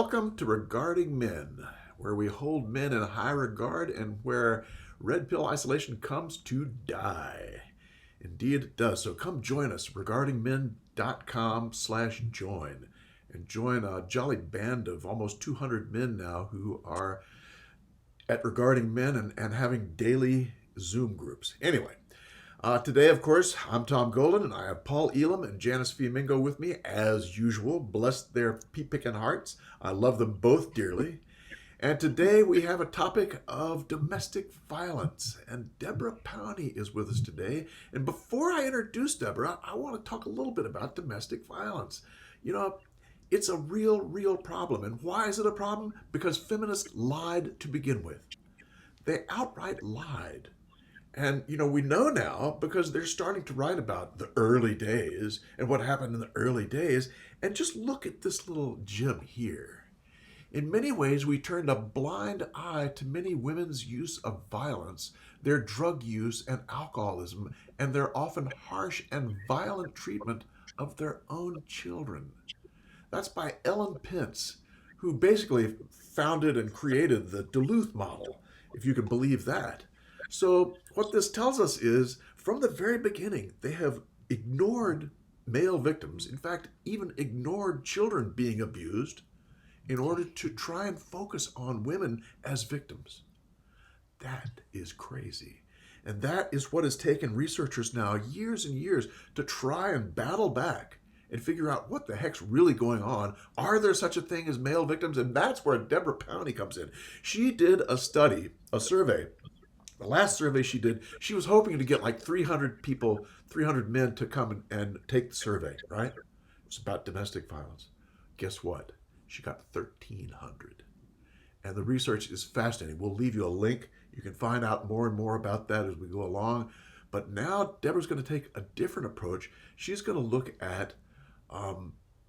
Welcome to Regarding Men, where we hold men in high regard and where red pill isolation comes to die. Indeed it does. So come join us, regardingmen.com/join, and join a jolly band of almost 200 men now who are at Regarding Men and having daily Zoom groups. Anyway, today, of course, I'm Tom Golden, and I have Paul Elam and Janice Fiamengo with me, as usual. Bless their pea-picking hearts. I love them both dearly. And today we have a topic of domestic violence, and Deborah Powney is with us today. And before I introduce Deborah, I want to talk a little bit about domestic violence. You know, it's a real problem. And why is it a problem? Because feminists lied to begin with. They outright lied. And, we know now because they're starting to write about the early days and what happened in the early days. And just look at this little gem here. In many ways, we turned a blind eye to many women's use of violence, their drug use and alcoholism, and their often harsh and violent treatment of their own children. That's by Ellen Pence, who basically founded and created the Duluth model, if you can believe that. So what this tells us is, from the very beginning, they have ignored male victims, in fact, even ignored children being abused, in order to try and focus on women as victims. That is crazy. And that is what has taken researchers now years and years to try and battle back and figure out what the heck's really going on. Are there such a thing as male victims? And that's where Deborah Powney comes in. She did a survey. The last survey she did, she was hoping to get like 300 people, 300 men to come and take the survey, right? It was about domestic violence. Guess what? She got 1,300. And the research is fascinating. We'll leave you a link. You can find out more and more about that as we go along. But now Deborah's going to take a different approach. She's going to look at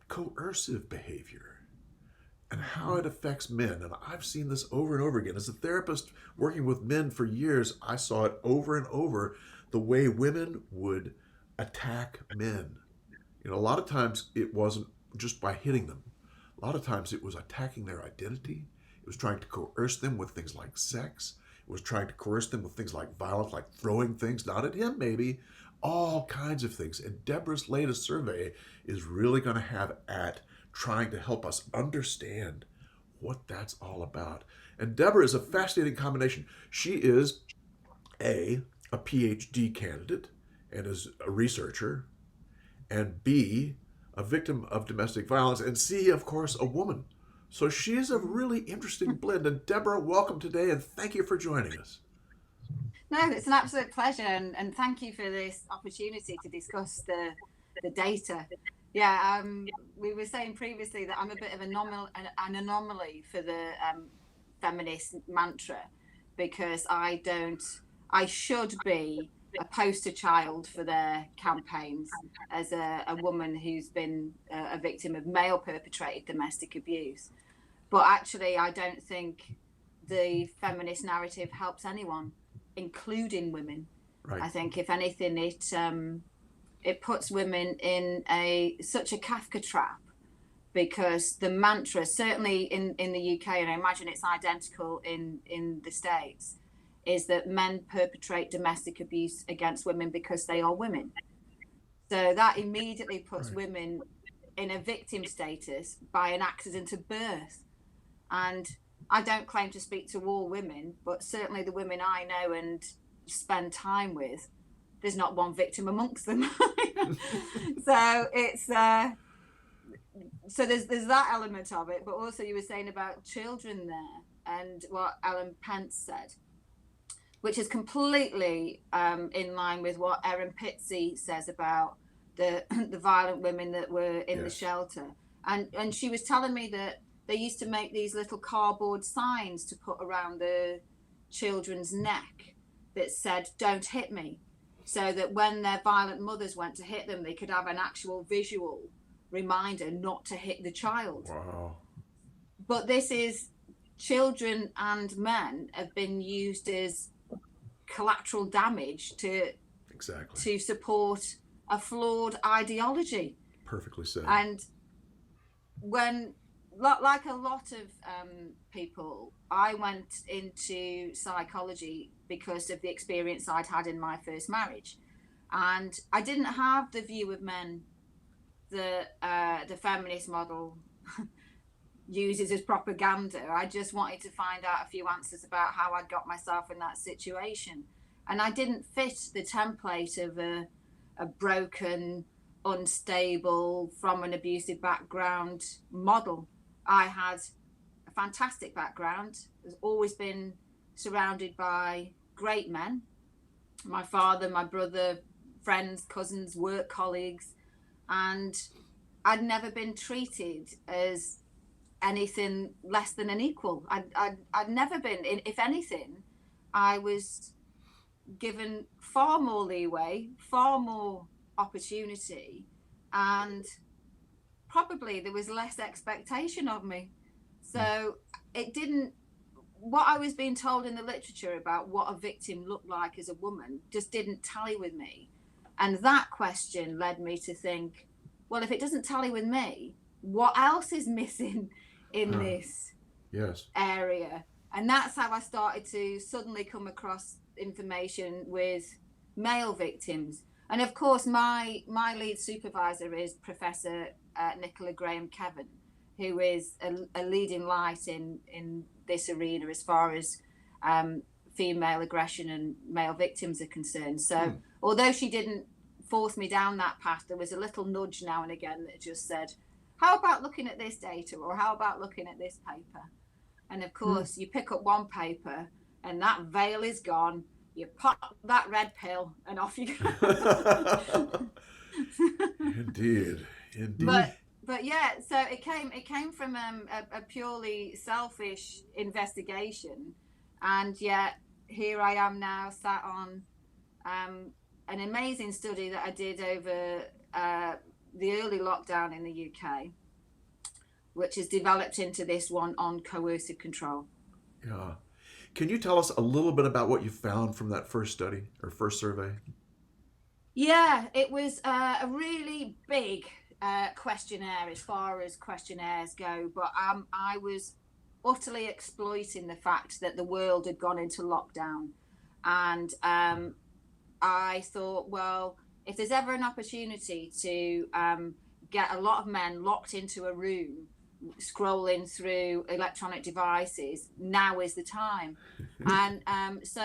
coercive behavior and how it affects men. And I've seen this over and over again. As a therapist working with men for years, I saw it over and over, the way women would attack men. A lot of times it wasn't just by hitting them. A lot of times it was attacking their identity. It was trying to coerce them with things like sex. It was trying to coerce them with things like violence, like throwing things, not at him maybe, all kinds of things. And Deborah's latest survey is really going to have at trying to help us understand what that's all about. And Deborah is a fascinating combination. She is a PhD candidate and is a researcher, and B, a victim of domestic violence, and C, of course, a woman. So she's a really interesting blend. And Deborah, welcome today, and thank you for joining us. No, it's an absolute pleasure, and thank you for this opportunity to discuss the data. Yeah, we were saying previously that I'm a bit of an anomaly for the feminist mantra, because I should be a poster child for their campaigns as a woman who's been a victim of male perpetrated domestic abuse. But actually, I don't think the feminist narrative helps anyone, including women. Right. I think, if anything, it puts women in such a Kafka trap, because the mantra, certainly in the UK, and I imagine it's identical in the States, is that men perpetrate domestic abuse against women because they are women. So that immediately puts women in a victim status by an accident of birth. And I don't claim to speak to all women, but certainly the women I know and spend time with, there's not one victim amongst them. So it's so there's that element of it, but also you were saying about children there, and what Ellen Pence said, which is completely in line with what Erin Pitsey says about the violent women that were in the shelter. And she was telling me that they used to make these little cardboard signs to put around the children's neck that said, "Don't hit me," so that when their violent mothers went to hit them, they could have an actual visual reminder not to hit the child. Wow. But this is, children and men have been used as collateral damage to support a flawed ideology. Perfectly said. And when like a lot of people, I went into psychology because of the experience I'd had in my first marriage. And I didn't have the view of men that the feminist model uses as propaganda. I just wanted to find out a few answers about how I'd got myself in that situation. And I didn't fit the template of a broken, unstable, from an abusive background model. I had a fantastic background. I've always been surrounded by great men. My father, my brother, friends, cousins, work colleagues, and I'd never been treated as anything less than an equal. I'd never been. If anything, I was given far more leeway, far more opportunity, and probably there was less expectation of me. So it didn't, what I was being told in the literature about what a victim looked like as a woman just didn't tally with me. And that question led me to think, well, if it doesn't tally with me, what else is missing in this area? And that's how I started to suddenly come across information with male victims. And of course, my lead supervisor is Professor Nicola Graham-Kevin, who is a leading light in this arena as far as female aggression and male victims are concerned. So although she didn't force me down that path, there was a little nudge now and again that just said, how about looking at this data, or how about looking at this paper? And of course, you pick up one paper and that veil is gone. You pop that red pill and off you go. Indeed. But yeah, so it came from a purely selfish investigation, and yet here I am now sat on an amazing study that I did over the early lockdown in the UK, which has developed into this one on coercive control. Yeah. Can you tell us a little bit about what you found from that first study or first survey? Yeah, it was a really big questionnaire as far as questionnaires go, but I was utterly exploiting the fact that the world had gone into lockdown. And I thought, well, if there's ever an opportunity to get a lot of men locked into a room scrolling through electronic devices, now is the time. And so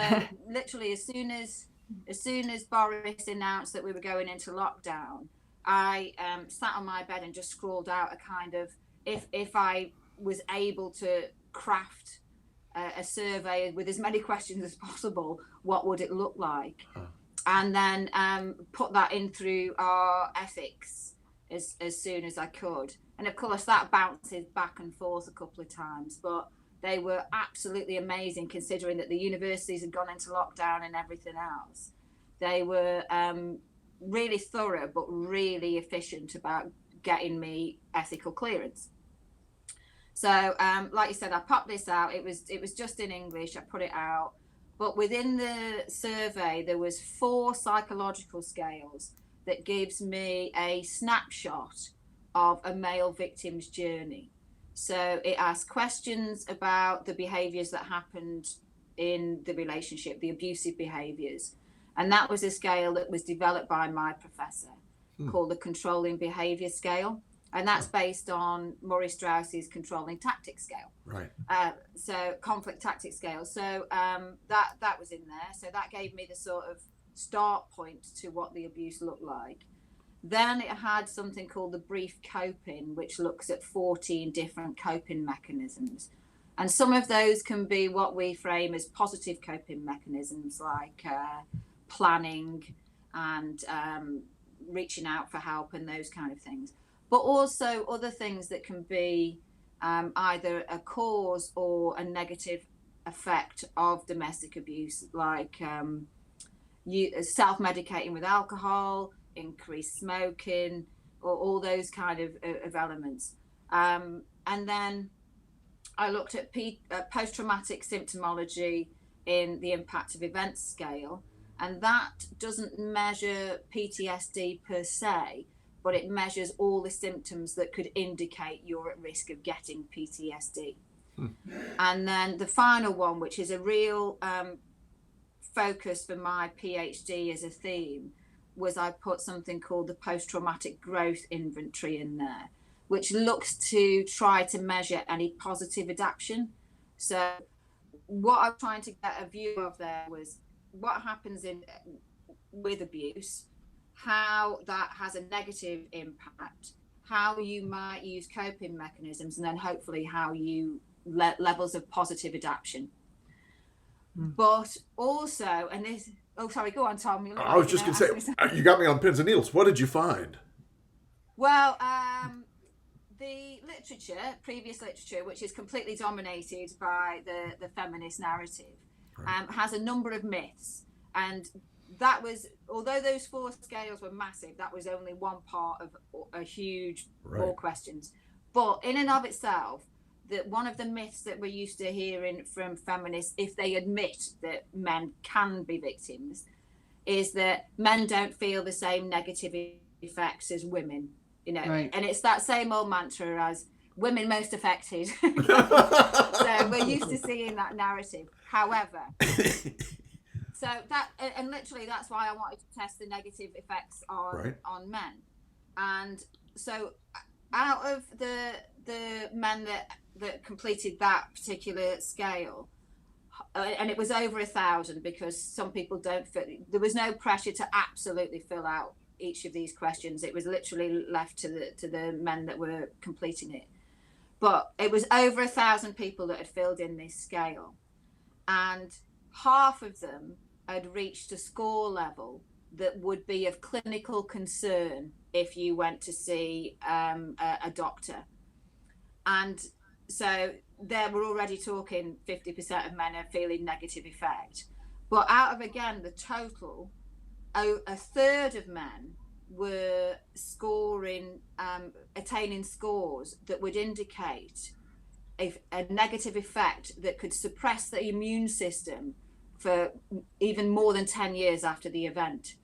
literally as soon as Boris announced that we were going into lockdown, I sat on my bed and just scrawled out a kind of, if I was able to craft a survey with as many questions as possible, what would it look like? And then put that in through our ethics as soon as I could. And of course, that bounces back and forth a couple of times, but they were absolutely amazing considering that the universities had gone into lockdown and everything else. They were really thorough, but really efficient about getting me ethical clearance. So, like you said, I popped this out. It was just in English. I put it out. But within the survey, there was 4 psychological scales that gives me a snapshot of a male victim's journey. So it asks questions about the behaviors that happened in the relationship, the abusive behaviors. And that was a scale that was developed by my professor called the Controlling Behavior Scale. And that's based on Murray Strauss's Controlling Tactics Scale. Right. So conflict tactics scale. So that was in there. So that gave me the sort of start point to what the abuse looked like. Then it had something called the brief coping, which looks at 14 different coping mechanisms. And some of those can be what we frame as positive coping mechanisms, like planning and reaching out for help and those kind of things. But also other things that can be either a cause or a negative effect of domestic abuse, like self-medicating with alcohol, increased smoking, or all those kind of elements. And then I looked at post-traumatic symptomology in the impact of events scale, and that doesn't measure PTSD per se, but it measures all the symptoms that could indicate you're at risk of getting PTSD. And then the final one, which is a real focus for my PhD as a theme, was I put something called the post-traumatic growth inventory in there, which looks to try to measure any positive adaptation. So what I'm trying to get a view of there was what happens with abuse, how that has a negative impact, how you might use coping mechanisms, and then hopefully how you levels of positive adaptation. But also, and this, oh, sorry, go on, Tom. I was just going to say, you got me on pins and needles. What did you find? Well, the literature, previous literature, which is completely dominated by the feminist narrative, has a number of myths. And that was, although those 4 scales were massive, that was only one part of a huge more questions. But in and of itself, that one of the myths that we're used to hearing from feminists, if they admit that men can be victims, is that men don't feel the same negative effects as women, you know, and it's that same old mantra as women most affected. So we're used to seeing that narrative. However, so that, and literally that's why I wanted to test the negative effects on men. And so out of the men that completed that particular scale, and it was over 1,000, because some people don't fit, there was no pressure to absolutely fill out each of these questions. It was literally left to the men that were completing it. But it was over 1,000 people that had filled in this scale, and half of them had reached a score level that would be of clinical concern if you went to see a doctor. And so there we're already talking 50% of men are feeling negative effect. But out of, again, the total, a third of men were scoring, attaining scores that would indicate a negative effect that could suppress the immune system for even more than 10 years after the event.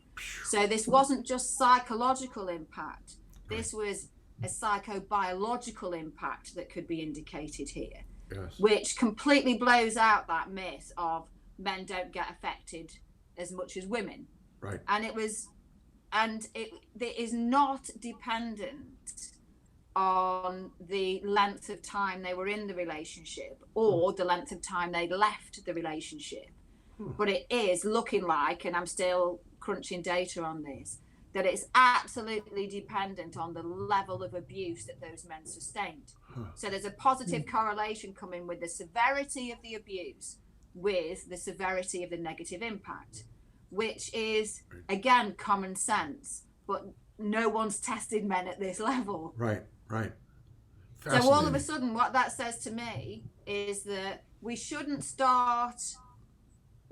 So this wasn't just psychological impact. This was a psychobiological impact that could be indicated here, which completely blows out that myth of men don't get affected as much as women. Right. And it is not dependent on the length of time they were in the relationship or the length of time they left the relationship. But it is looking like, and I'm still crunching data on this, that it's absolutely dependent on the level of abuse that those men sustained. So there's a positive correlation coming with the severity of the abuse with the severity of the negative impact, which is, again, common sense, but no one's tested men at this level. Right. So all of a sudden, what that says to me is that we shouldn't start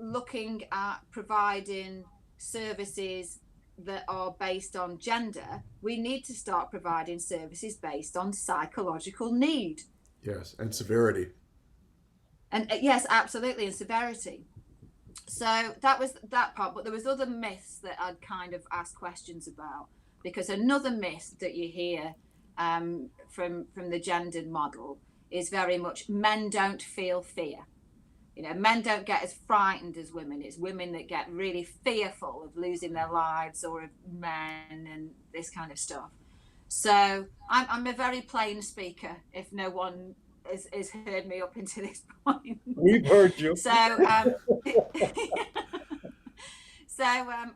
looking at providing services that are based on gender. We need to start providing services based on psychological need. Yes, and severity. And yes, absolutely, and severity. So that was that part, but there was other myths that I'd kind of asked questions about, because another myth that you hear from the gendered model is very much men don't feel fear. You know, men don't get as frightened as women. It's women that get really fearful of losing their lives or of men and this kind of stuff. So I'm a very plain speaker, if no one has heard me up until this point. We've heard you. So, I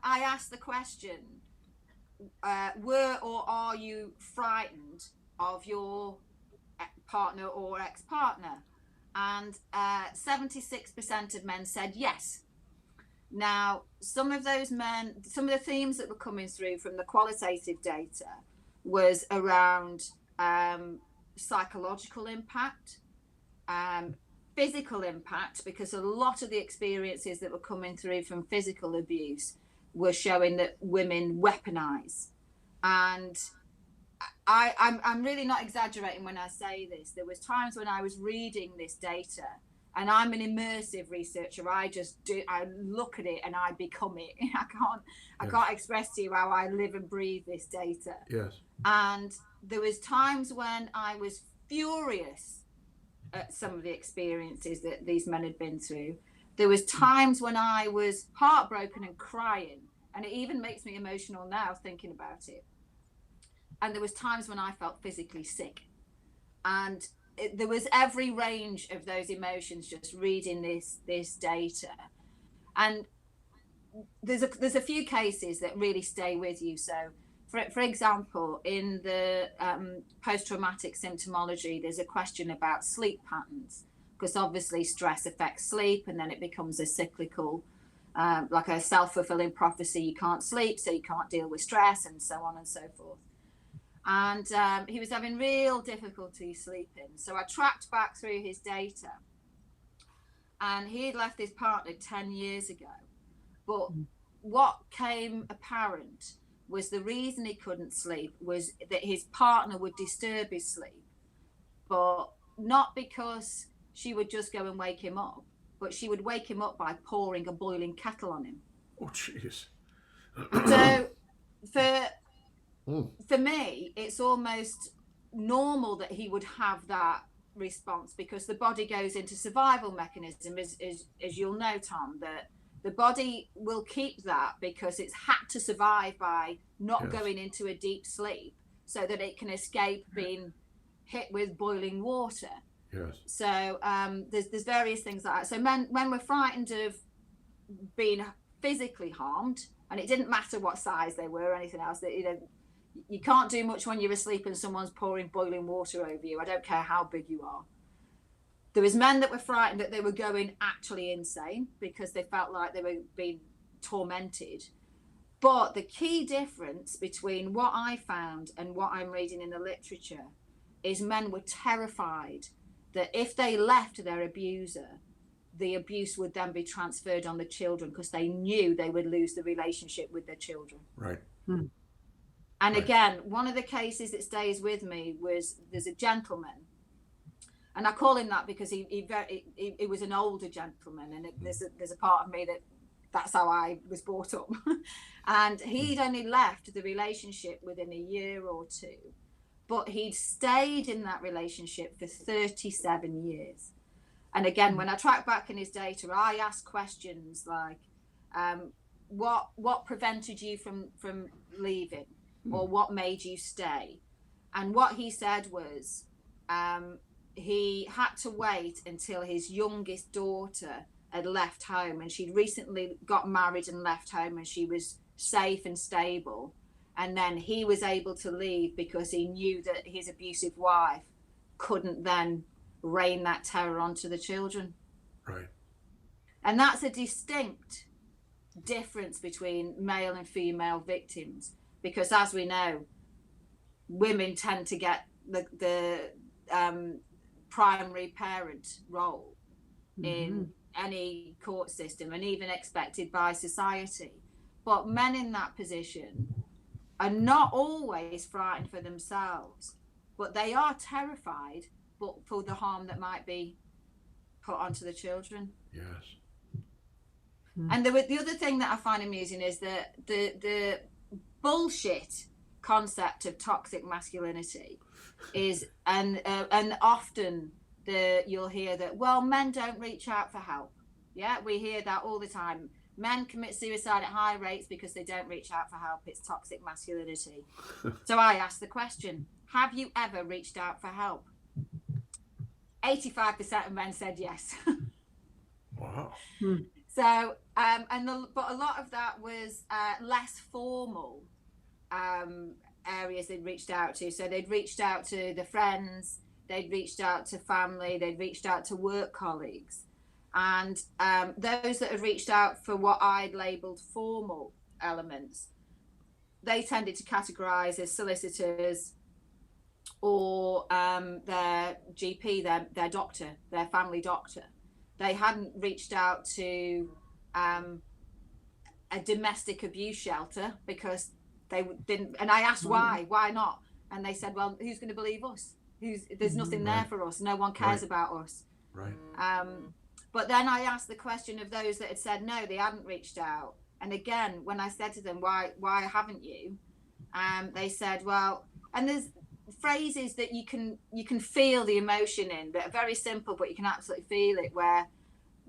asked the question, were or are you frightened of your partner or ex-partner? And 76% of men said yes. Now, some of those men, some of the themes that were coming through from the qualitative data was around psychological impact, physical impact, because a lot of the experiences that were coming through from physical abuse were showing that women weaponize. And I'm really not exaggerating when I say this. There was times when I was reading this data And I'm an immersive researcher. I look at it and I become it. I can't express to you how I live and breathe this data. Yes. And there was times when I was furious at some of the experiences that these men had been through. There was times when I was heartbroken and crying, and it even makes me emotional now thinking about it. And there was times when I felt physically sick, and there was every range of those emotions just reading this data. And there's a few cases that really stay with you. So for example, in the post-traumatic symptomology, there's a question about sleep patterns, because obviously stress affects sleep, and then it becomes a cyclical, like a self-fulfilling prophecy. You can't sleep, so you can't deal with stress, and so on and so forth. And he was having real difficulty sleeping. So I tracked back through his data, and he had left his partner 10 years ago. But what came apparent was the reason he couldn't sleep was that his partner would disturb his sleep, but not because she would just go and wake him up, but she would wake him up by pouring a boiling kettle on him. Oh, jeez. So for me, it's almost normal that he would have that response, because the body goes into survival mechanism, as you'll know, Tom, that the body will keep that because it's had to survive by not going into a deep sleep so that it can escape being hit with boiling water. Yes. So there's various things like that. So when we're frightened of being physically harmed, and it didn't matter what size they were or anything else, that you can't do much when you're asleep and someone's pouring boiling water over you. I don't care how big you are. There was men that were frightened that they were going actually insane because they felt like they were being tormented. But the key difference between what I found and what I'm reading in the literature is men were terrified that if they left their abuser, the abuse would then be transferred on the children, because they knew they would lose the relationship with their children. Right. And again, one of the cases that stays with me was, there's a gentleman, and I call him that because he was an older gentleman, and there's a part of me that's how I was brought up. And he'd only left the relationship within a year or two, but he'd stayed in that relationship for 37 years. And again, when I track back in his data, I ask questions like, what prevented you from leaving, or what made you stay? And what he said was, he had to wait until his youngest daughter had left home, and she'd recently got married and left home, and she was safe and stable. And then he was able to leave because he knew that his abusive wife couldn't then rain that terror onto the children. Right. And that's a distinct difference between male and female victims, because as we know, women tend to get the primary parent role in any court system, and even expected by society. But men in that position are not always frightened for themselves, but they are terrified for the harm that might be put onto the children. Yes. And the other thing that I find amusing is that the bullshit concept of toxic masculinity is, and often you'll hear that, well, men don't reach out for help. Yeah, we hear that all the time. Men commit suicide at high rates because they don't reach out for help. It's toxic masculinity. So I ask the question, have you ever reached out for help? 85% of men said yes. Wow. So, but a lot of that was less formal areas they'd reached out to. So they'd reached out to the friends, they'd reached out to family, they'd reached out to work colleagues. And those that had reached out for what I'd labelled formal elements, they tended to categorise as solicitors or their GP, their doctor, their family doctor. They hadn't reached out to a domestic abuse shelter because they didn't. And I asked why not? And they said, well, who's going to believe us? There's nothing there for us. No one cares about us. Right. But then I asked the question of those that had said no, they hadn't reached out. And again, when I said to them, why haven't you? They said, well, and there's phrases that you can feel the emotion in that are very simple, but you can absolutely feel it, where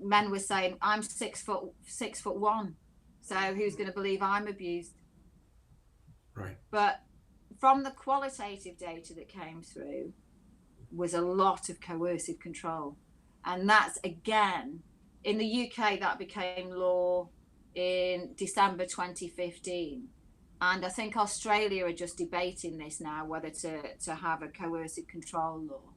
men were saying, I'm 6'1", so who's going to believe I'm abused? Right. But from the qualitative data that came through was a lot of coercive control. And that's, again, in the UK, that became law in December 2015. And I think Australia are just debating this now, whether to have a coercive control law.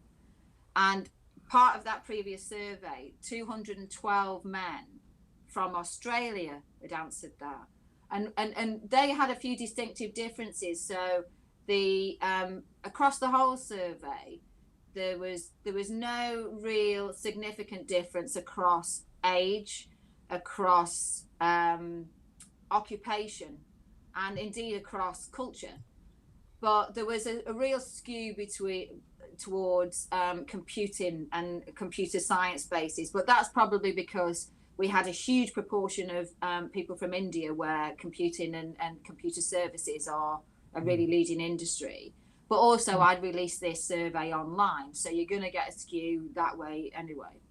And part of that previous survey, 212 men from Australia had answered that. And they had a few distinctive differences. So the across the whole survey, there was no real significant difference across age, across occupation, and indeed across culture. But there was a real skew towards computing and computer science bases. But that's probably because we had a huge proportion of people from India, where computing and computer services are a really leading industry. But also I'd released this survey online, so you're going to get a skew that way anyway.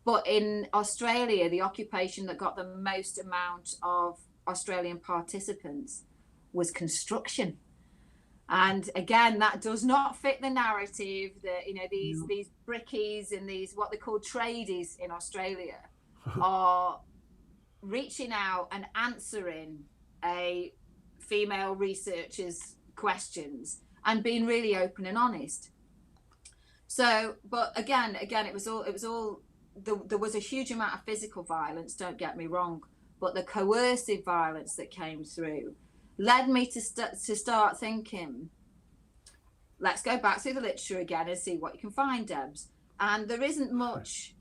But in Australia, the occupation that got the most amount of Australian participants was construction. And again, that does not fit the narrative that, you know, these brickies and these what they call tradies in Australia are reaching out and answering a female researcher's questions and being really open and honest. So, but again, it was all there was a huge amount of physical violence, don't get me wrong, but the coercive violence that came through led me to start thinking, let's go back through the literature again and see what you can find, Debs. And there isn't much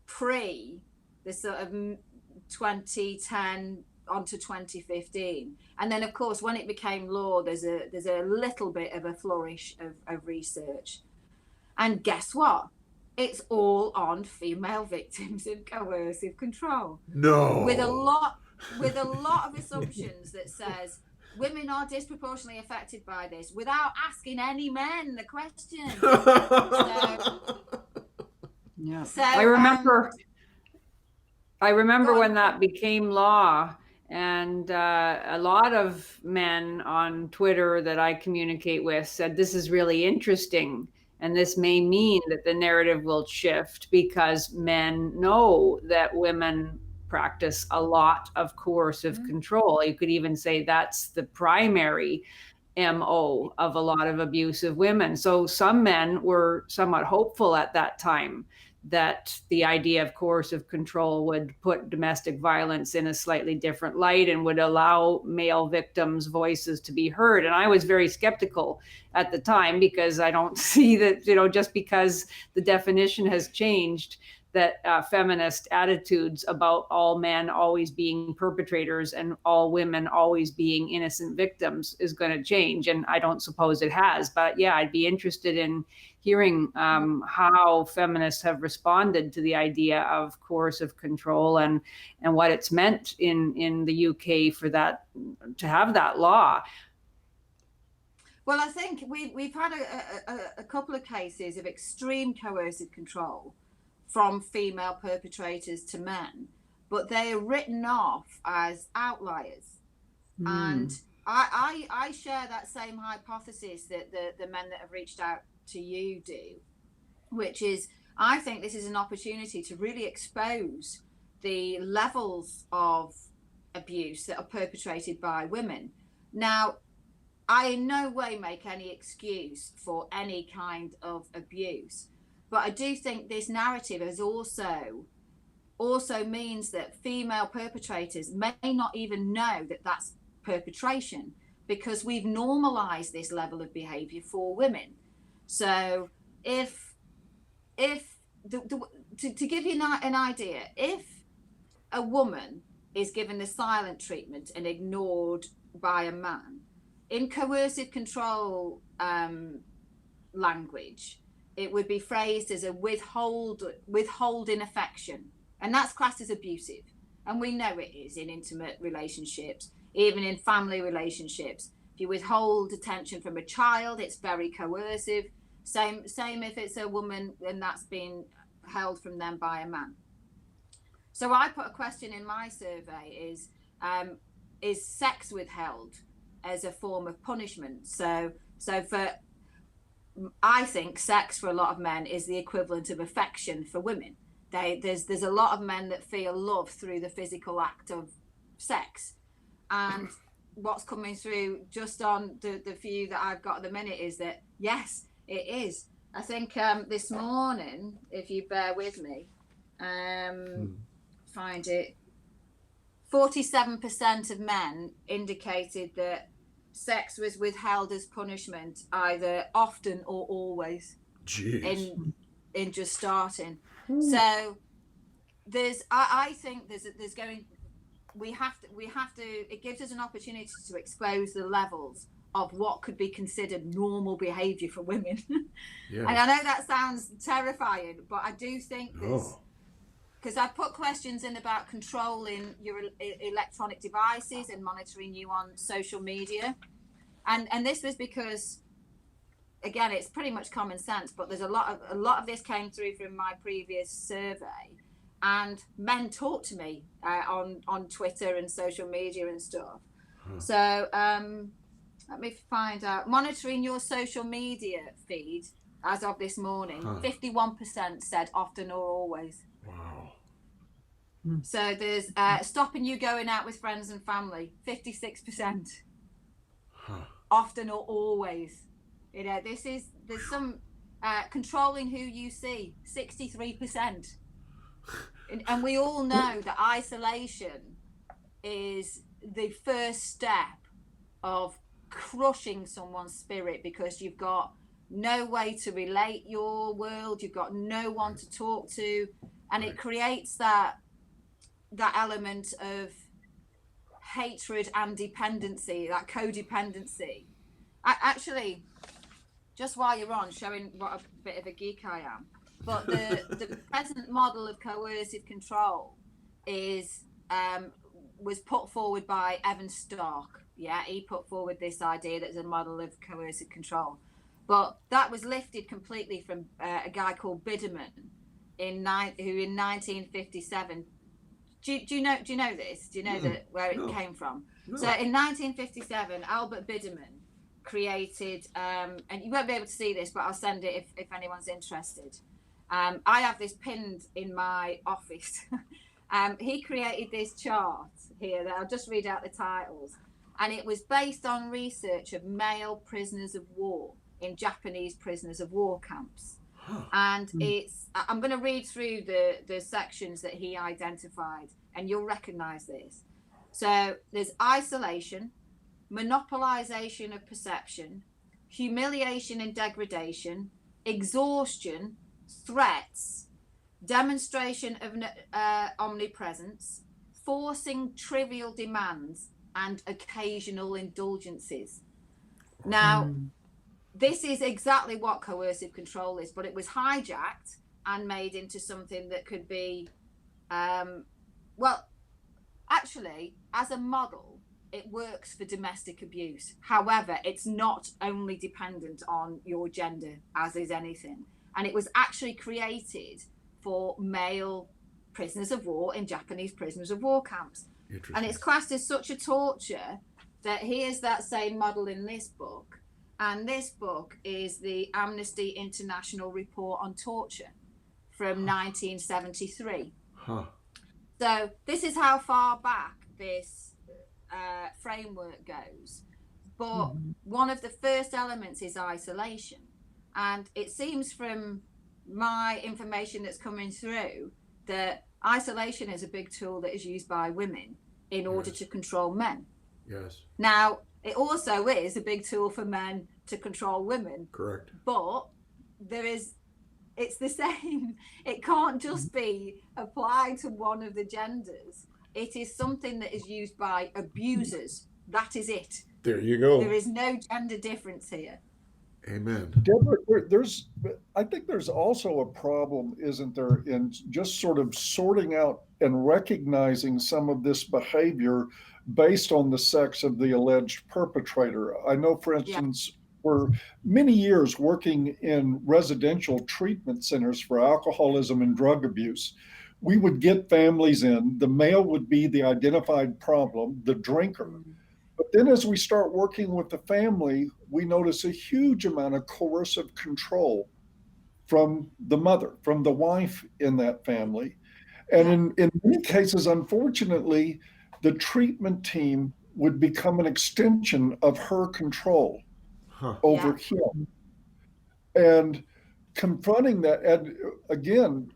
pre the sort of 2010 onto 2015. And then, of course, when it became law, there's a little bit of a flourish of research. And guess what? It's all on female victims of coercive control. No. With a lot of assumptions that says women are disproportionately affected by this without asking any men the question. Yeah. So, I remember when that became law, and a lot of men on Twitter that I communicate with said, this is really interesting. And this may mean that the narrative will shift because men know that women practice a lot of coercive control. You could even say that's the primary MO of a lot of abusive women. So some men were somewhat hopeful at that time that the idea of coercive control would put domestic violence in a slightly different light and would allow male victims' voices to be heard. And I was very skeptical at the time, because I don't see that, just because the definition has changed, that feminist attitudes about all men always being perpetrators and all women always being innocent victims is going to change. And I don't suppose it has. But yeah, I'd be interested in hearing how feminists have responded to the idea of coercive control and what it's meant in the UK for that, to have that law. Well, I think we've had a couple of cases of extreme coercive control from female perpetrators to men, but they are written off as outliers. And I share that same hypothesis that the men that have reached out to you do, which is, I think this is an opportunity to really expose the levels of abuse that are perpetrated by women. Now, I in no way make any excuse for any kind of abuse, but I do think this narrative is also means that female perpetrators may not even know that that's perpetration, because we've normalized this level of behavior for women. So if to give you an idea, if a woman is given the silent treatment and ignored by a man, in coercive control language, it would be phrased as a withholding affection, and that's classed as abusive. And we know it is in intimate relationships, even in family relationships. If you withhold attention from a child, it's very coercive. Same if it's a woman and that's being held from them by a man. So I put a question in my survey: is sex withheld as a form of punishment? So I think sex for a lot of men is the equivalent of affection for women. There's a lot of men that feel love through the physical act of sex, and what's coming through just on the few that I've got at the minute is that yes, it is. I think this morning, if you bear with me, find it. 47% of men indicated that sex was withheld as punishment, either often or always. Jeez. In just starting. So I think we have to, it gives us an opportunity to expose the levels of what could be considered normal behavior for women. Yeah. And I know that sounds terrifying, but I do think this, because I put questions in about controlling your electronic devices and monitoring you on social media. And this was because, again, it's pretty much common sense, but there's a lot of this came through from my previous survey, and men talk to me on Twitter and social media and stuff. So let me find out. Monitoring your social media feed as of this morning, 51% said often or always. Wow. So there's stopping you going out with friends and family, 56%. Often or always. You know, there's some controlling who you see, 63%. And we all know that isolation is the first step of crushing someone's spirit, because you've got no way to relate your world, you've got no one to talk to, and it creates that element of hatred and dependency, that codependency. Actually, just while you're on, showing what a bit of a geek I am, but the present model of coercive control was put forward by Evan Stark. Yeah, he put forward this idea that there's a model of coercive control, but that was lifted completely from a guy called Biderman who in 1957. Do you know this? Do you know that where it came from? No. So in 1957, Albert Biderman created, and you won't be able to see this, but I'll send it if anyone's interested. I have this pinned in my office. He created this chart here that I'll just read out the titles, and it was based on research of male prisoners of war in Japanese prisoners of war camps. And I'm going to read through the sections that he identified, and you'll recognize this. So there's isolation, monopolization of perception, humiliation and degradation, exhaustion, threats, demonstration of omnipresence, forcing trivial demands, and occasional indulgences. Now, this is exactly what coercive control is, but it was hijacked and made into something that could be, actually, as a model, it works for domestic abuse. However, it's not only dependent on your gender, as is anything. And it was actually created for male prisoners of war in Japanese prisoners of war camps. And it's classed as such a torture that here's that same model in this book. And this book is the Amnesty International Report on Torture from 1973. So this is how far back this framework goes. But one of the first elements is isolation. And it seems from my information that's coming through that isolation is a big tool that is used by women in order to control men. Yes. Now, it also is a big tool for men to control women. Correct. But it's the same. It can't just be applied to one of the genders. It is something that is used by abusers. That is it. There you go. There is no gender difference here. Amen. Deborah, I think there's also a problem, isn't there, in just sort of sorting out and recognizing some of this behavior based on the sex of the alleged perpetrator. I know, for instance, for many years working in residential treatment centers for alcoholism and drug abuse, we would get families in, the male would be the identified problem, the drinker. But then as we start working with the family, we notice a huge amount of coercive control from the mother, from the wife in that family. And in many cases, unfortunately, the treatment team would become an extension of her control over him. And confronting that, and again,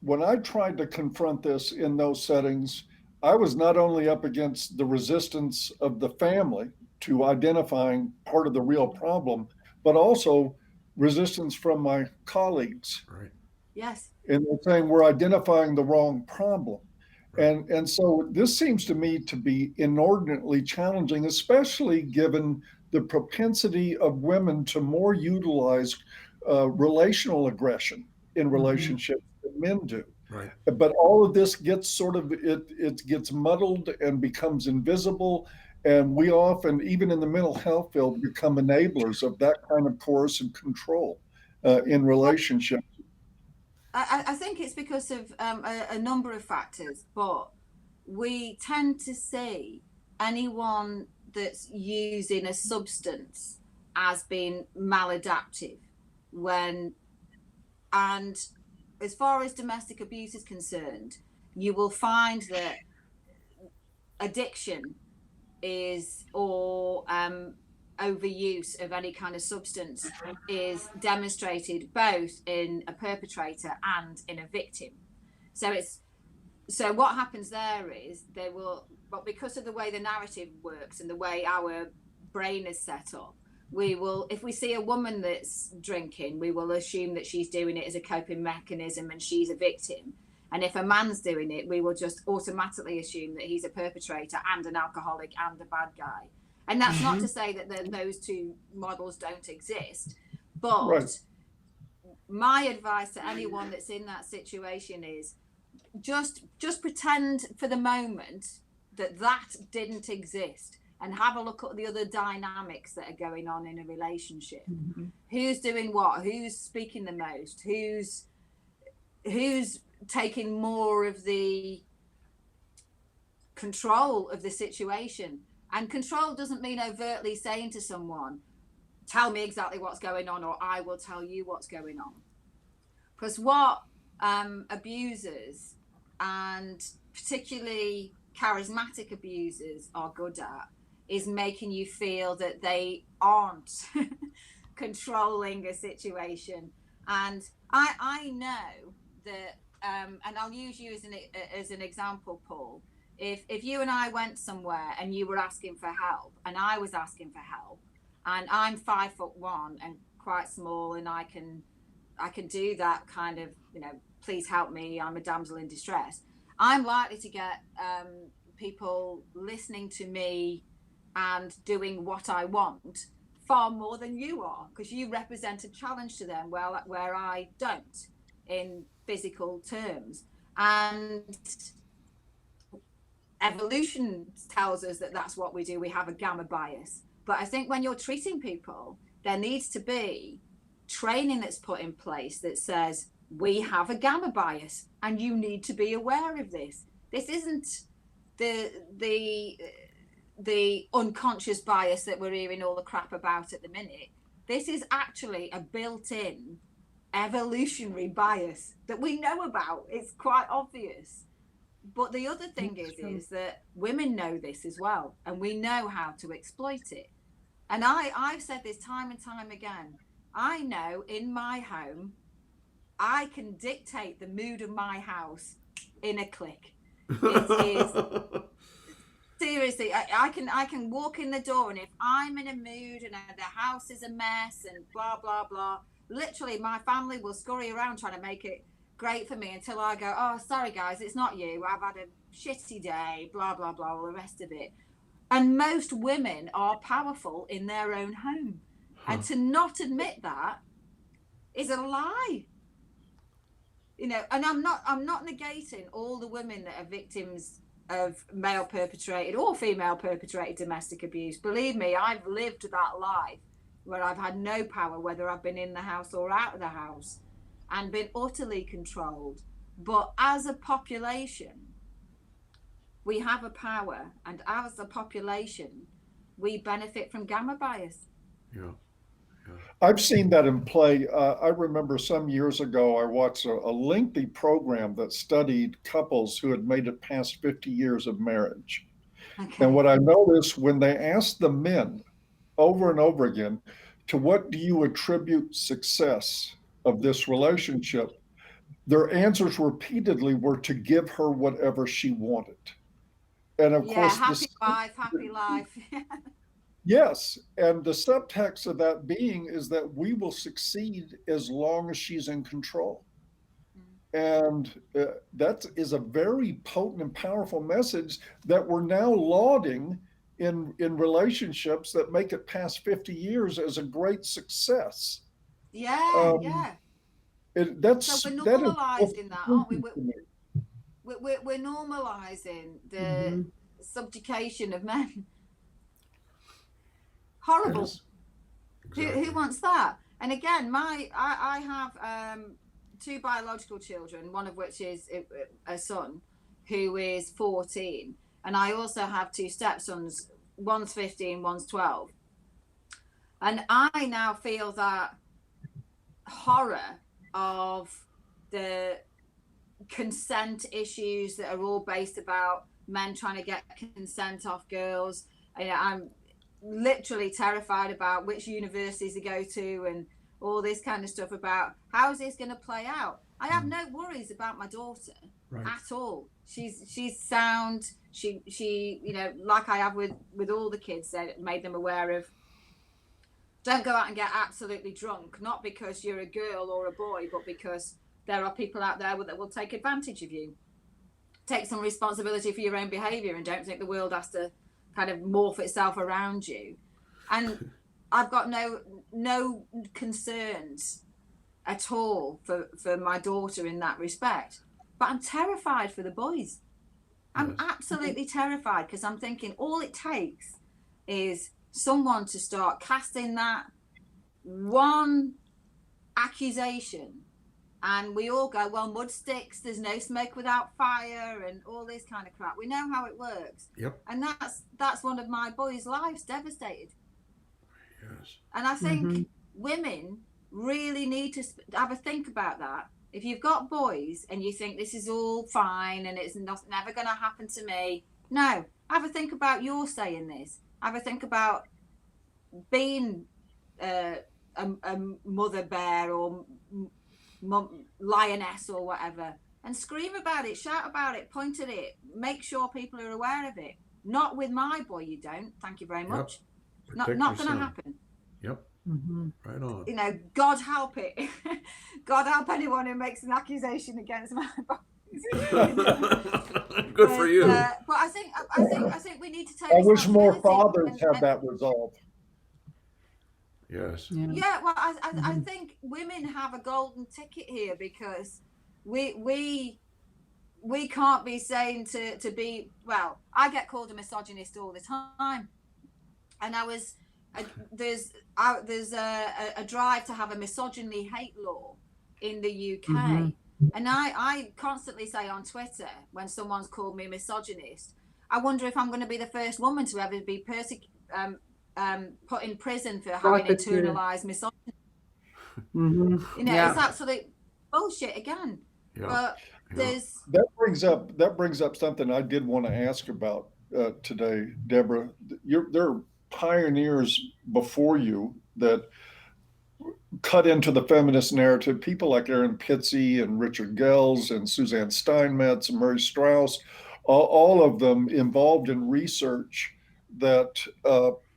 when I tried to confront this in those settings, I was not only up against the resistance of the family to identifying part of the real problem, but also resistance from my colleagues. Right. Yes. And they're saying we're identifying the wrong problem. Right. And so this seems to me to be inordinately challenging, especially given the propensity of women to more utilize relational aggression in relationships than men do. Right. But all of this gets sort of, it gets muddled and becomes invisible. And we often, even in the mental health field, become enablers of that kind of coercive control in relationships. I think it's because of a number of factors, but we tend to see anyone that's using a substance as being maladaptive and as far as domestic abuse is concerned, you will find that addiction is, or overuse of any kind of substance is demonstrated both in a perpetrator and in a victim. So what happens there is but because of the way the narrative works and the way our brain is set up, if we see a woman that's drinking, we will assume that she's doing it as a coping mechanism and she's a victim. And if a man's doing it, we will just automatically assume that he's a perpetrator and an alcoholic and a bad guy. And that's not to say that those two models don't exist, but my advice to anyone that's in that situation is just pretend for the moment that didn't exist. And have a look at the other dynamics that are going on in a relationship. Who's doing what? Who's speaking the most? Who's taking more of the control of the situation? And control doesn't mean overtly saying to someone, tell me exactly what's going on, or I will tell you what's going on. Because what abusers, and particularly charismatic abusers, are good at is making you feel that they aren't controlling a situation. And I know that, and I'll use you as an example, Paul. If you and I went somewhere and you were asking for help and I was asking for help, and I'm 5'1" and quite small, and I can do that kind of, please help me, I'm a damsel in distress, I'm likely to get people listening to me and doing what I want far more than you are, because you represent a challenge to them where I don't in physical terms. And evolution tells us that that's what we do. We have a gamma bias. But I think when you're treating people, there needs to be training that's put in place that says, we have a gamma bias and you need to be aware of this. This isn't the unconscious bias that we're hearing all the crap about at the minute. This is actually a built-in evolutionary bias that we know about. It's quite obvious. But the other thing is that women know this as well, and we know how to exploit it. And I've said this time and time again. I know in my home, I can dictate the mood of my house in a click. It is seriously, I can walk in the door, and if I'm in a mood and the house is a mess and blah blah blah, literally my family will scurry around trying to make it great for me until I go, oh, sorry guys, it's not you, I've had a shitty day, blah blah blah, all the rest of it. And most women are powerful in their own home. And to not admit that is a lie. You know, and I'm not negating all the women that are victims of male perpetrated or female perpetrated domestic abuse. Believe me, I've lived that life where I've had no power, whether I've been in the house or out of the house, and been utterly controlled. But as a population, we have a power, and as a population, we benefit from gamma bias. Yeah. I've seen that in play. I remember some years ago, I watched a lengthy program that studied couples who had made it past 50 years of marriage. Okay. And what I noticed when they asked the men over and over again, to what do you attribute success of this relationship? Their answers repeatedly were to give her whatever she wanted. And of course, happy wife, happy life. Yes, and the subtext of that being is that we will succeed as long as she's in control. And that is a very potent and powerful message that we're now lauding in relationships that make it past 50 years as a great success. Yeah. So we're normalizing that, aren't we? We're normalizing the subjugation of men. Horrible. Yes. Exactly. Who wants that? And again, I have 2 biological children, one of which is a son who is 14, and I also have 2 stepsons. One's 15, one's 12, and I now feel that horror of the consent issues that are all based about men trying to get consent off girls. I'm literally terrified about which universities to go to and all this kind of stuff about how is this going to play out. I have no worries about my daughter at all. She's sound. She you know, like I have with all the kids, that made them aware of, don't go out and get absolutely drunk, not because you're a girl or a boy, but because there are people out there that will take advantage of you. Take some responsibility for your own behavior and don't think the world has to kind of morph itself around you. And I've got no concerns at all for my daughter in that respect. But I'm terrified for the boys. I'm absolutely terrified, because I'm thinking all it takes is someone to start casting that one accusation, and we all go, well, mud sticks, there's no smoke without fire, and all this kind of crap. We know how it works. Yep. And that's one of my boys' lives devastated. Yes. And I think women really need to have a think about that. If you've got boys and you think this is all fine and it's never going to happen to me, no, have a think about your saying this. Have a think about being a mother bear or lioness or whatever, and scream about it, shout about it, point at it, make sure people are aware of it. Not with my boy, you don't. Thank you very much. Yep. Not going to happen. Yep. Right on. You know, God help it. God help anyone who makes an accusation against my boys. Good for you. But I think we need to take. I wish more fathers had that resolve. Yes. Yeah. Well, I think women have a golden ticket here, because we can't be saying to be, well, I get called a misogynist all the time, and there's a drive to have a misogyny hate law in the UK. And I constantly say on Twitter, when someone's called me a misogynist, I wonder if I'm going to be the first woman to ever be put in prison for having internalized misogyny. You know, it's absolute bullshit again. But that brings up something I did want to ask about today, Deborah. There are pioneers before you that cut into the feminist narrative, people like Aaron Pitsey and Richard Gels and Suzanne Steinmetz and Murray Strauss, all of them involved in research that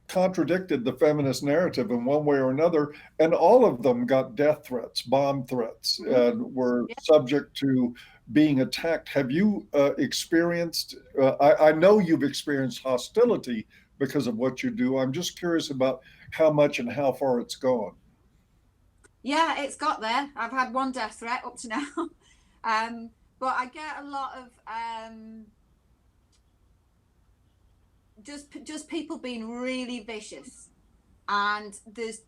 contradicted the feminist narrative in one way or another, and all of them got death threats, bomb threats, and were subject to being attacked. Have you experienced, I know you've experienced hostility because of what you do. I'm just curious about how much and how far it's gone. Yeah, it's got there. I've had one death threat up to now. But I get a lot of just people being really vicious, and there's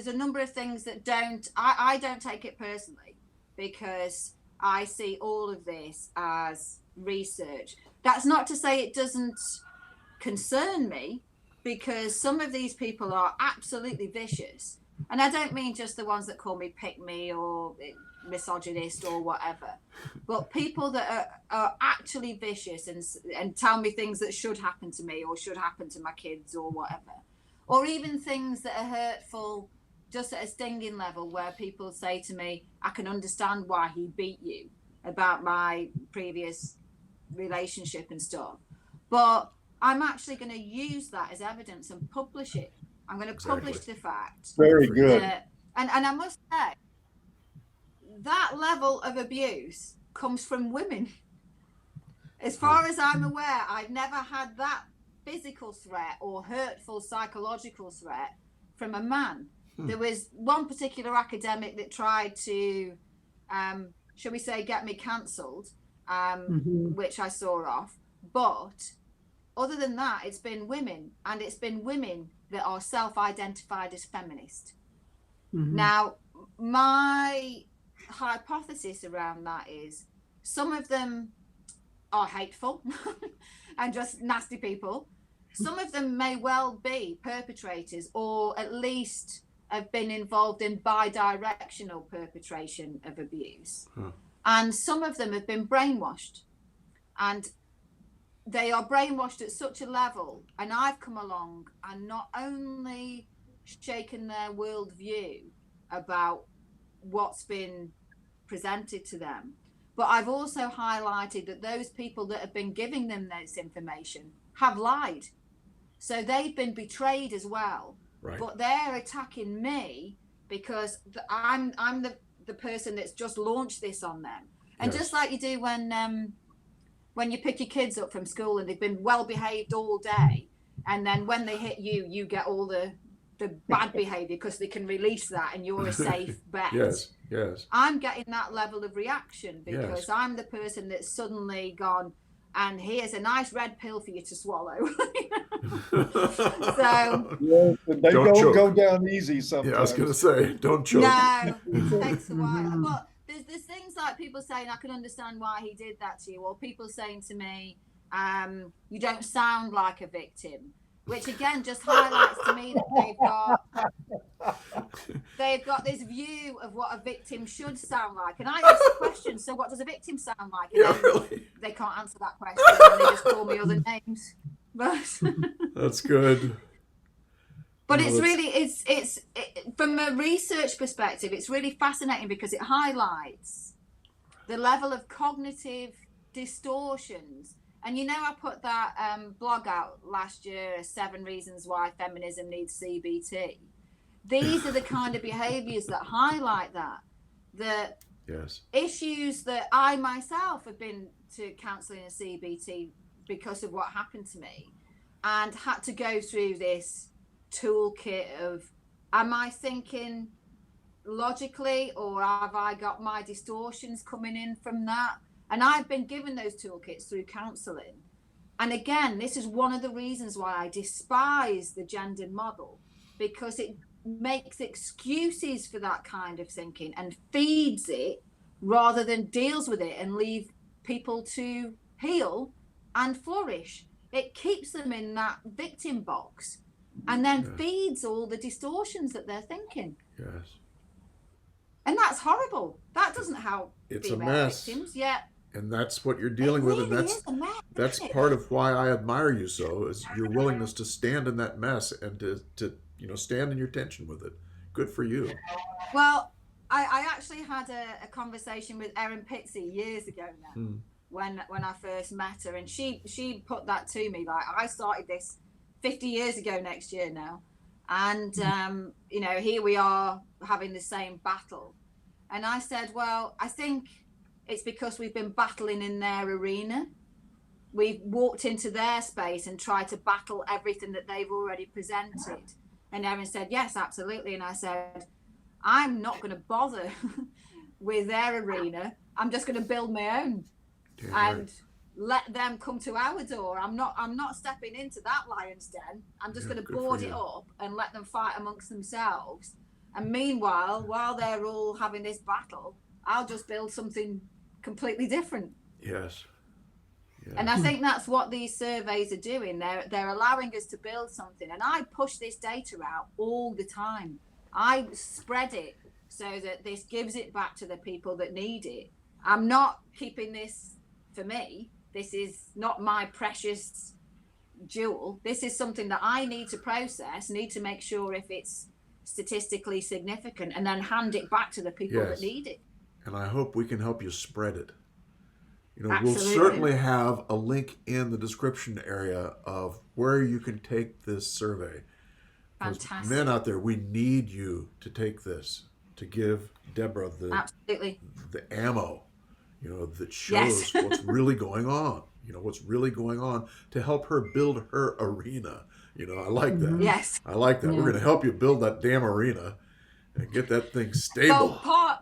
a number of things that I don't take it personally, because I see all of this as research. That's not to say it doesn't concern me, because some of these people are absolutely vicious, and I don't mean just the ones that call me pick me or misogynist or whatever, but people that are actually vicious and tell me things that should happen to me or should happen to my kids or whatever, or even things that are hurtful just at a stinging level, where people say to me, I can understand why he beat you, about my previous relationship and stuff, but I'm actually going to use that as evidence and publish it. I'm going to publish the fact. Very good. And I must say, that level of abuse comes from women. As far as I'm aware, I've never had that physical threat or hurtful psychological threat from a man. There was one particular academic that tried to, shall we say, get me cancelled, which I saw off. But other than that, it's been women, and it's been women that are self-identified as feminist. Now, my hypothesis around that is some of them are hateful and just nasty people. Some of them may well be perpetrators, or at least have been involved in bi-directional perpetration of abuse. And some of them have been brainwashed, and they are brainwashed at such a level, and I've come along and not only shaken their worldview about what's been presented to them, but I've also highlighted that those people that have been giving them this information have lied. So they've been betrayed as well. Right. But they're attacking me because I'm the person that's just launched this on them. And just like you do when you pick your kids up from school and they've been well behaved all day, and then when they hit you, you get all the bad behavior because they can release that and you're a safe bet. Yes. I'm getting that level of reaction because I'm the person that's suddenly gone, and here's a nice red pill for you to swallow. So they don't go down easy sometimes. Yeah, I was going to say, don't choke. No, it takes a while. But there's things like people saying, I can understand why he did that to you, or people saying to me, you don't sound like a victim, which again just highlights to me that they've got this view of what a victim should sound like. And I ask the question, so what does a victim sound like? And then they can't answer that question, and they just call me other names. But that's good. But it's really, it's from a research perspective, it's really fascinating because it highlights the level of cognitive distortions. And I put that blog out last year, 7 Reasons Why Feminism Needs CBT. These are the kind of behaviors that highlight that issues that I myself have been to counseling and CBT because of what happened to me, and had to go through this toolkit of, am I thinking logically, or have I got my distortions coming in from that? And I've been given those toolkits through counseling. And again, this is one of the reasons why I despise the gendered model, because it makes excuses for that kind of thinking and feeds it rather than deals with it and leave people to heal and flourish. It keeps them in that victim box and then feeds all the distortions that they're thinking. Yes. And that's horrible. That doesn't help it's female a mess. victims yet. And that's what you're dealing with, and that's part of why I admire you so, is your willingness to stand in that mess and to stand in your tension with it. Good for you. Well, I actually had a conversation with Erin Pitsey years ago now, when I first met her, and she put that to me, like, I started this 50 years ago next year now, and here we are having the same battle. And I said, well, I think it's because we've been battling in their arena. We've walked into their space and tried to battle everything that they've already presented. And Erin said, yes, absolutely. And I said, I'm not going to bother with their arena. I'm just going to build my own. Damn and right. let them come to our door. I'm not stepping into that lion's den. I'm just going to board it up and let them fight amongst themselves. And meanwhile, while they're all having this battle, I'll just build something completely different. Yes. And I think that's what these surveys are doing. They're allowing us to build something. And I push this data out all the time. I spread it so that this gives it back to the people that need it. I'm not keeping this for me. This is not my precious jewel. This is something that I need to process, need to make sure if it's statistically significant, and then hand it back to the people that need it. And I hope we can help you spread it. You know, Absolutely. We'll certainly have a link in the description area of where you can take this survey. Fantastic. Men out there, we need you to take this, to give Deborah the ammo, you know, that shows what's really going on. You know, what's really going on to help her build her arena. You know, I like that. Yes. I like that. We're going to help you build that damn arena and get that thing stable. Well,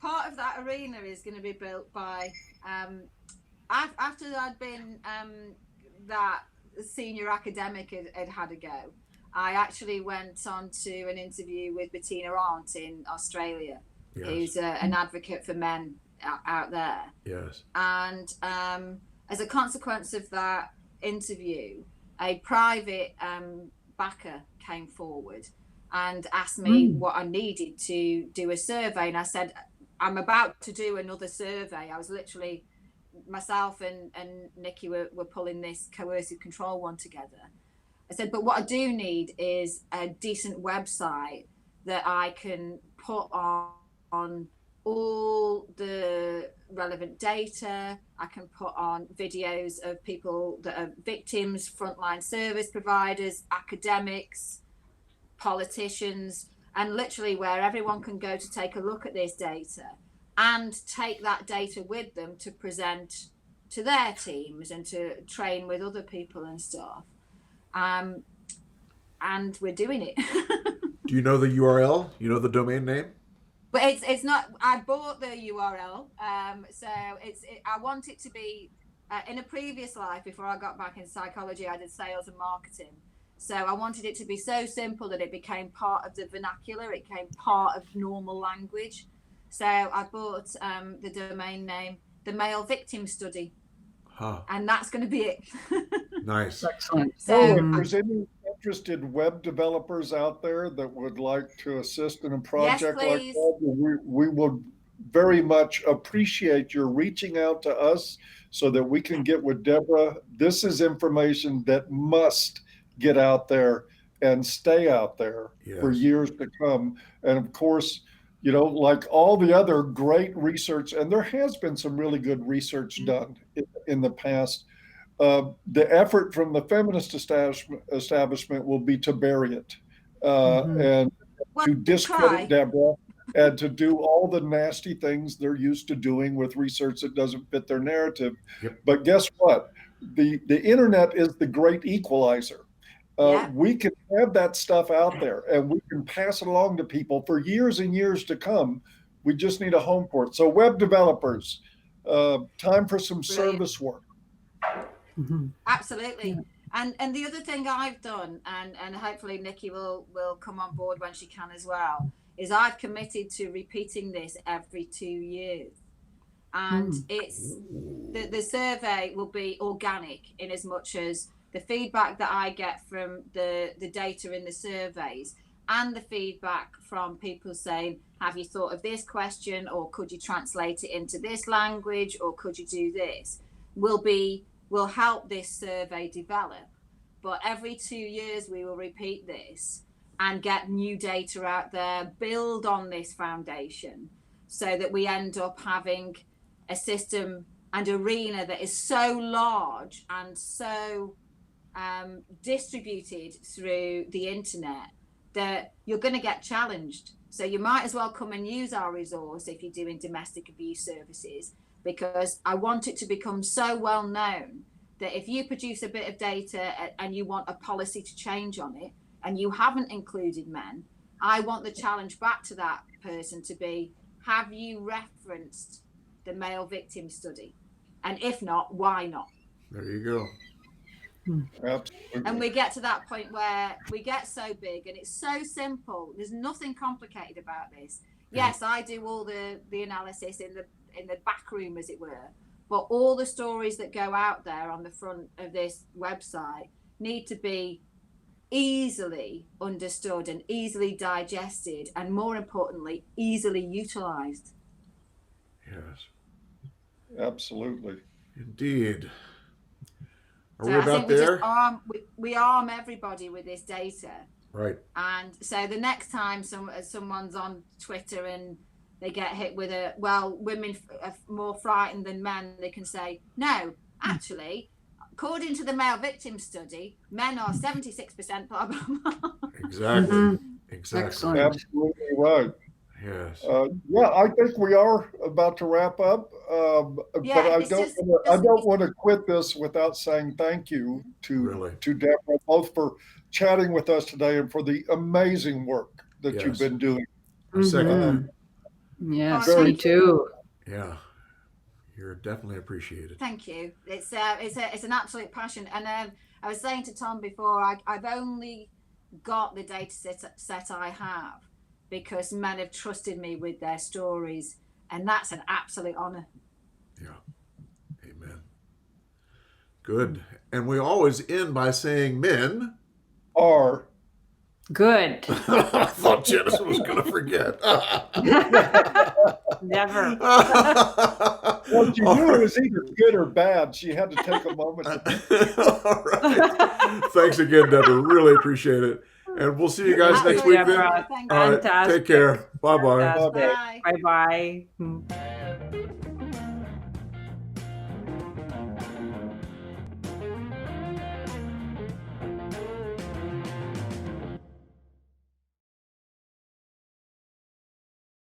part of that arena is going to be built by after I'd been that senior academic had a go. I actually went on to an interview with Bettina Arndt in Australia, who's an advocate for men out there. Yes. And as a consequence of that interview, a private backer came forward and asked me what I needed to do a survey. And I said, I'm about to do another survey. I was literally, myself and Nikki were pulling this coercive control one together. I said, but what I do need is a decent website that I can put on all the relevant data. I can put on videos of people that are victims, frontline service providers, academics, politicians, and literally where everyone can go to take a look at this data and take that data with them to present to their teams and to train with other people and stuff. And we're doing it. Do you know the URL? You know the domain name? But it's not. I bought the URL, so I want it to be. In a previous life, before I got back in psychology, I did sales and marketing. So I wanted it to be so simple that it became part of the vernacular. It became part of normal language. So I bought the domain name, the Male Victim Study, and that's going to be it. Nice. Excellent. So if there's any interested web developers out there that would like to assist in a project like that, we will very much appreciate your reaching out to us so that we can get with Deborah. This is information that must get out there and stay out there for years to come. And of course, you know, like all the other great research, and there has been some really good research done in the past, the effort from the feminist establishment will be to bury it and to discredit Deborah and to do all the nasty things they're used to doing with research that doesn't fit their narrative. But guess what? The internet is the great equalizer. We can have that stuff out there and we can pass it along to people for years and years to come. We just need a home for it. So web developers, time for some service work. Absolutely. And the other thing I've done, and hopefully Nikki will come on board when she can as well, is I've committed to repeating this every 2 years. And it's the survey will be organic in as much as the feedback that I get from the data in the surveys and the feedback from people saying, have you thought of this question, or could you translate it into this language, or could you do this, will help this survey develop. But every 2 years we will repeat this and get new data out there, build on this foundation so that we end up having a system and arena that is so large and so distributed through the internet that you're going to get challenged. So you might as well come and use our resource if you're doing domestic abuse services, because I want it to become so well known that if you produce a bit of data and you want a policy to change on it, and you haven't included men, I want the challenge back to that person to be, have you referenced the male victim study? And if not, why not? There you go. Absolutely. And we get to that point where we get so big and it's so simple. There's nothing complicated about this. Yes, I do all the analysis in the back room, as it were, but all the stories that go out there on the front of this website need to be easily understood and easily digested, and more importantly, easily utilized. Yes, Absolutely. indeed. Are So we I about think we there? just we arm everybody with this data. Right. And so the next time someone's on Twitter and they get hit with a, well, women are more frightened than men, they can say, no, actually, according to the male victim study, men are 76% blah, blah, blah. Exactly. Exactly. Excellent. Absolutely right. Yes. Yeah, I think we are about to wrap up. Yeah, but I it's don't just- I don't want to quit this without saying thank you Really. to Deborah, both for chatting with us today and for the amazing work that Yes. you've been doing. I second that. Yes, Very me too. Yeah. You're definitely appreciated. Thank you. It's an absolute passion. And I was saying to Tom before, I've only got the data set I have because men have trusted me with their stories, and that's an absolute honor. Yeah. Amen. Good. And we always end by saying, men. Are Good. I thought Janice was going to forget. Never. well, she knew it was either good or bad. She had to take a moment to All right. Thanks again, Deborah. Really appreciate it. And we'll see you guys next week then. Deborah. Thank All you. right. Fantastic. Take care. Bye-bye. Fantastic. Bye. Bye-bye.